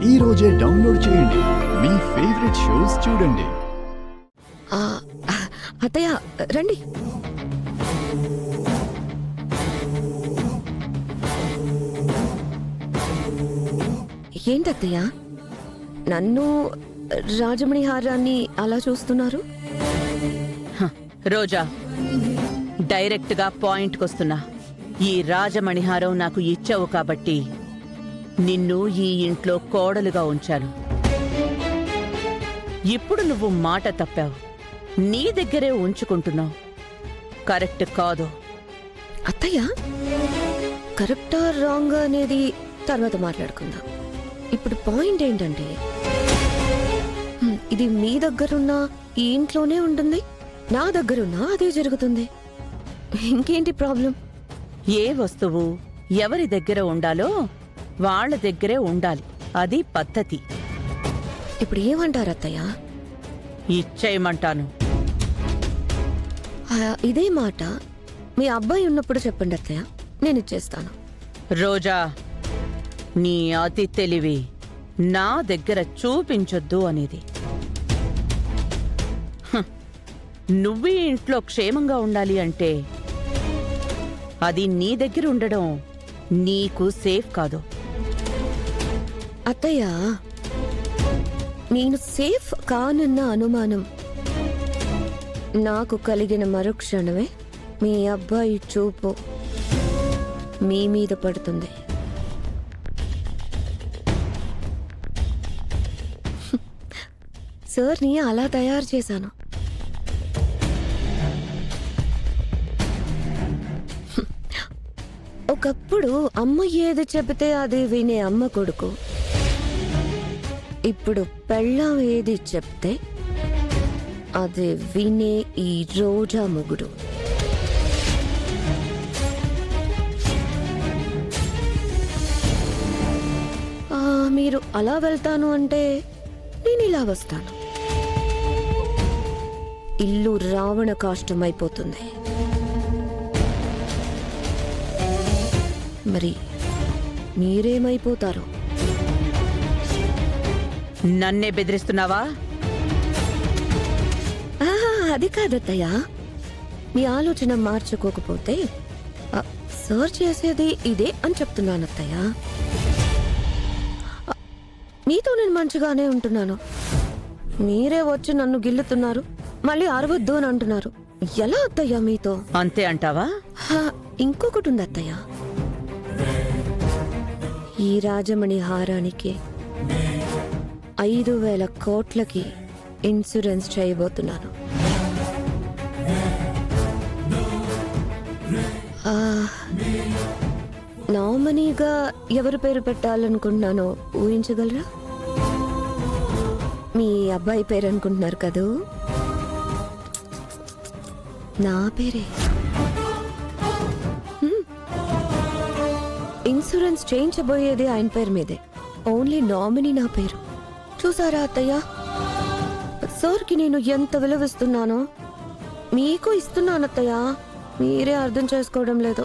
ఈ రోజే డౌన్లోడ్ చేయండి. మీ ఫేవరెట్ షోస్ చూడండి. అత్తయ్య రండి. ఏంటత్తయ్య నన్ను రాజమణి హారాన్ని అలా చూస్తున్నారు? రోజా, డైరెక్ట్ గా పాయింట్ కొస్తున్నా. ఈ రాజమణిహారం నాకు ఇచ్చావు కాబట్టి నిన్ను ఈ ఇంట్లో కోడలుగా ఉంచాను. ఇప్పుడు నువ్వు మాట తప్పావు, నీ దగ్గరే ఉంచుకుంటున్నావు. కరెక్ట్ కాదు. అత్తయ్య కరెక్టా రాంగ్ అనేది తర్వాత మాట్లాడుకుందాం. ఇప్పుడు పాయింట్ ఏంటంటే ఇది మీ దగ్గరున్నా ఈ ఇంట్లోనే ఉంటుంది, నా దగ్గరున్నా అదే జరుగుతుంది. ఇంకేంటి ప్రాబ్లం? ఏ వస్తువు ఎవరి దగ్గర ఉండాలో వాళ్ళ దగ్గరే ఉండాలి, అది పద్ధతి. ఇప్పుడు ఏమంటారు అత్తయ్య? ఇచ్చేయమంటాను. ఇదే మాట మీ అబ్బాయి ఉన్నప్పుడు చెప్పండి అత్తయ్య, నేను ఇచ్చేస్తాను. రోజా, నీ అతి తెలివి నా దగ్గర చూపించొద్దు అనేది. నువ్వీ ఇంట్లో క్షేమంగా ఉండాలి అంటే అది నీ దగ్గర ఉండడం నీకు సేఫ్ కాదు. అత్తయ్య నేను సేఫ్ కానన్న అనుమానం నాకు కలిగిన మరుక్షణమే మీ అబ్బాయి చూపు మీ మీద పడుతుంది. సార్ని అలా తయారు చేశాను. ఒకప్పుడు అమ్మ ఏది చెబితే అది వినే అమ్మ కొడుకు, ఇప్పుడు పెళ్ళాం ఏది చెప్తే అది వినే ఈ రోజా మొగుడు. మీరు అలా వెళ్తాను అంటే నేను ఇలా వస్తాను. ఇల్లు రావణ కాష్టమైపోతుంది. మరి మీరేమైపోతారు? నన్నే బెదిరిస్తున్నావా? అది కాదత్తయ్య, మీ ఆలోచన మార్చుకోకపోతే సార్ చేసేది ఇదే అని చెప్తున్నాను అత్తయ్య. మీతో నేను మంచిగానే ఉంటున్నాను, మీరే వచ్చి నన్ను గిల్లుతున్నారు, మళ్ళీ అరవద్దు అని అంటున్నారు. ఎలా అత్తయ్య మీతో? అంతే అంటావా? ఇంకొకటి ఉంది అత్తయ్య, ఈ రాజమణి హారానికి 5,000 కోట్లకి ఇన్సూరెన్స్ చేయబోతున్నాను. నామినీగా ఎవరి పేరు పెట్టాలనుకుంటున్నానో ఊహించగలరా? మీ అబ్బాయి పేరు అనుకుంటున్నారు కదూ, నా పేరే. ఇన్సూరెన్స్ చేయించబోయేది ఆయన పేరు మీదే, ఓన్లీ నామినీ నా పేరు. చూసారా అత్తయ్య, సార్కి నేను ఎంత విలువిస్తున్నానో మీకు ఇస్తున్నాను అత్తయ్య, మీరే అర్థం చేసుకోవడం లేదు.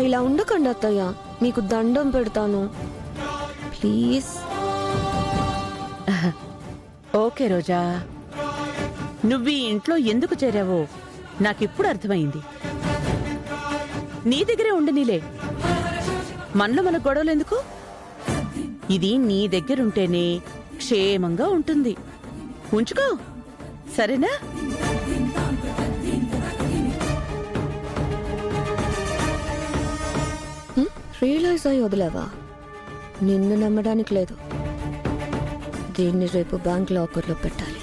ఇలా ఉండకండి అత్తయ్య, మీకు దండం పెడతాను ప్లీజ్. ఓకే రోజా, నువ్వు ఈ ఇంట్లో ఎందుకు చేరావో నాకిప్పుడు అర్థమైంది. నీ దగ్గరే ఉండనీలే, మనలో మన గొడవలు ఎందుకు? ఇది నీ దగ్గరుంటేనే క్షేమంగా ఉంటుంది. ఉంచుకో, సరేనా? రియలైజ్ అయ్యి వదిలేవా? నిన్ను నమ్మడానికి లేదు. దీన్ని రేపు బ్యాంక్ లాకర్లో పెట్టాలి.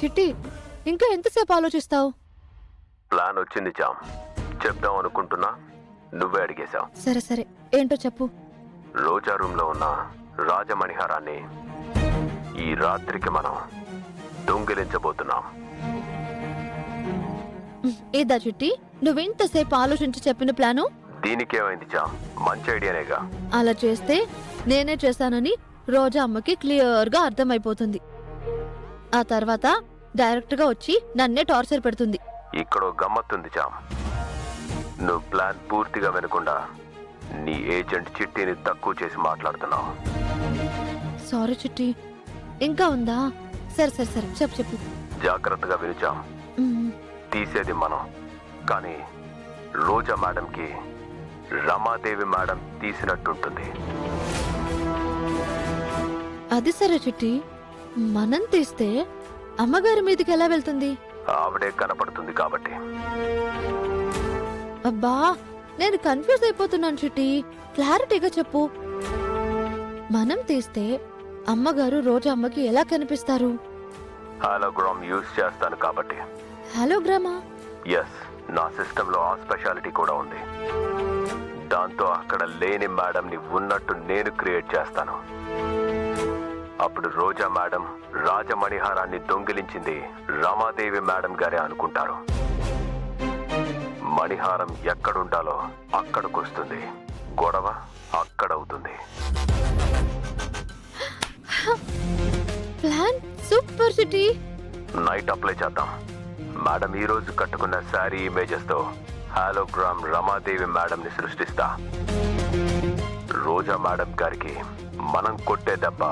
చిట్టి, ఇంకా ఎంతసేపు ఆలోచిస్తావు? ప్లాన్ వచ్చింది జామ్, చెప్దాం అనుకుంటున్నా, నువ్వే అడిగేశావు. సరే సరే, ఏంటో చెప్పు. రోజా రూమ్ లో ఉన్న రాజమణిహారాన్ని ఈ రాత్రికి మనం దొంగిలించబోతున్నాం. ఏదా చిట్టి, నువ్వెంతసేపు ఆలోచించి చెప్పిన ప్లాను? దీనికేమైంది జామ్, మంచి ఐడియానేగా. అలా చేస్తే నేనే చేశానని రోజా అమ్మకి క్లియర్ గా అర్థమైపోతుంది. ఆ తర్వాత డైరెక్ట్ గా వచ్చి నన్నే టార్చర్ పెడుతుంది. ఇక్కడ గమ్మత్తుంది చామ్. నువ్వు ప్లాన్ పూర్తిగా వినకుండా నీ ఏజెంట్ చిట్టిని తక్కువ చేసి మాట్లాడుతున్నావు. సారీ చిట్టి. ఇంకా ఉందా? సరే సరే సరే చెప్పు చెప్పు. జాగ్రత్తగా విను చామ్. మ్మ్. తీసేది మనం, కానీ రోజా మేడంకి రమాదేవి మేడం తీసినట్టుంటుంది. అది సరే చిట్టి, మనం తీస్తే అమ్మగారి మీదకి ఎలా వెళ్తుంది? ఆవిడే కనపడుతుంది కాబట్టి. అబ్బా, నేను కన్ఫ్యూజ్ అయిపోతున్నాను చిట్టి. క్లారిటీగా చెప్పు. మనం తీస్తే అమ్మగారు రోజా అమ్మకి ఎలా కనిపిస్తారు? హాలోగ్రామ్ యూజ్ చేస్తాను కాబట్టి. హాలోగ్రామా? ఎస్, నా సిస్టంలో ఆ స్పెషాలిటీ కూడా ఉంది. దాంతో అక్కడ లేని మేడంని ఉన్నట్టు నేను క్రియేట్ చేస్తాను. అప్పుడు రోజా మేడం రాజమణిహారాన్ని దొంగిలించింది రమాదేవి మేడం గారే అనుకుంటారు. మణిహారం ఎక్కడుండాలో అక్కడికొస్తుంది, గొడవ అక్కడవుతుంది. ప్లాన్ సూపర్ చిట్టి. నైట్ అప్లై చేద్దాం. మేడం ఈ రోజు కట్టుకున్న శారీ ఇమేజెస్ తో హాలోగ్రామ్ రమాదేవి మేడం ని సృష్టిస్తా. రోజా మేడం గారికి మనం కొట్టే దెబ్బ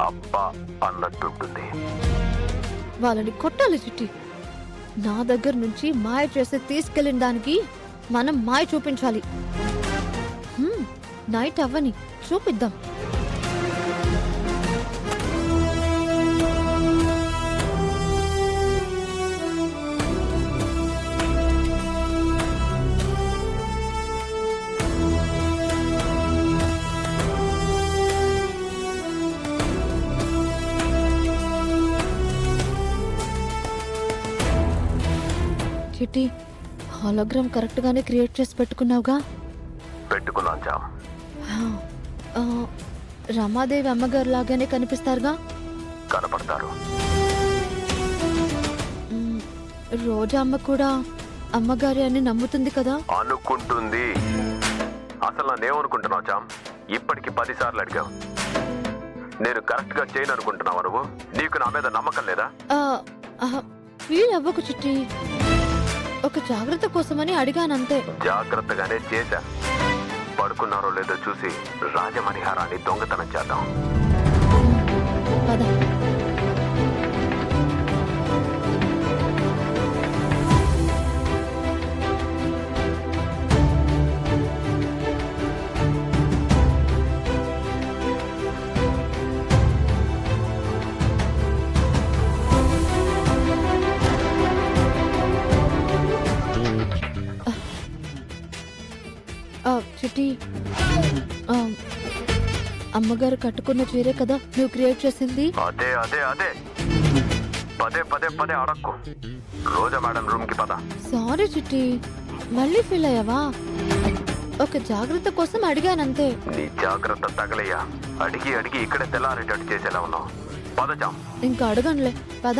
అబ్బా అన్నట్టుంటుంది. వాళ్ళని కొట్టాలి చిట్టి. నా దగ్గర నుంచి మాయ చేసి తీసుకెళ్ళిన దానికి మనం మాయ చూపించాలి. నైట్ అవ్వని చూపిద్దాం. చిట్టి, హాలోగ్రామ్ కరెక్ట్ గానే క్రియేట్ చేసి పెట్టుకున్నావుగా? పెట్టుకున్నాం చామ్. ఆ, రమాదేవి అమ్మగారు లాగానే కనిపిస్తారుగా? కనపడతారు. మ్, రోజా అమ్మ కూడా అమ్మగారి అని నమ్ముతుంది కదా? అనుకుంటుంది. అసలు నన్నేమనుకుంటున్నావు చామ్? ఇప్పటికి 10 సార్లు అడిగావు. నేను కరెక్ట్ గా చేయను అనుకుంటున్నావా నువ్వు? నీకు నా మీద నమ్మకం లేదా? ఫీల్ అవ్వకు చిట్టి. ఒక జాగ్రత్త కోసమని అడిగానంతే. జాగ్రత్తగానే చేశా. పడుకున్నారో లేదో చూసి రాజమణిహారాన్ని దొంగతనం చేద్దాం. పద. చిట్టి, అమ్మగారు కట్టుకున్న చీరే కదా నువ్వు క్రియేట్ చేసింది? అదే అదే అదే. పదే పదే పదే అడక్కు. రోజా మేడం రూమ్ కి పద. సారీ చిట్టి, మళ్ళీ ఫీల్ అయ్యావా? ఒక జాగ్రత్త కోసం అడిగానంతే. నీ జాగ్రత్త తగలయ్యా. అడిగి అడిగి ఇక్కడే తెల్లారేటట్టు చేసేలా ఉన్నావు. పద చామ్. ఇంకా అడగనులే, పద.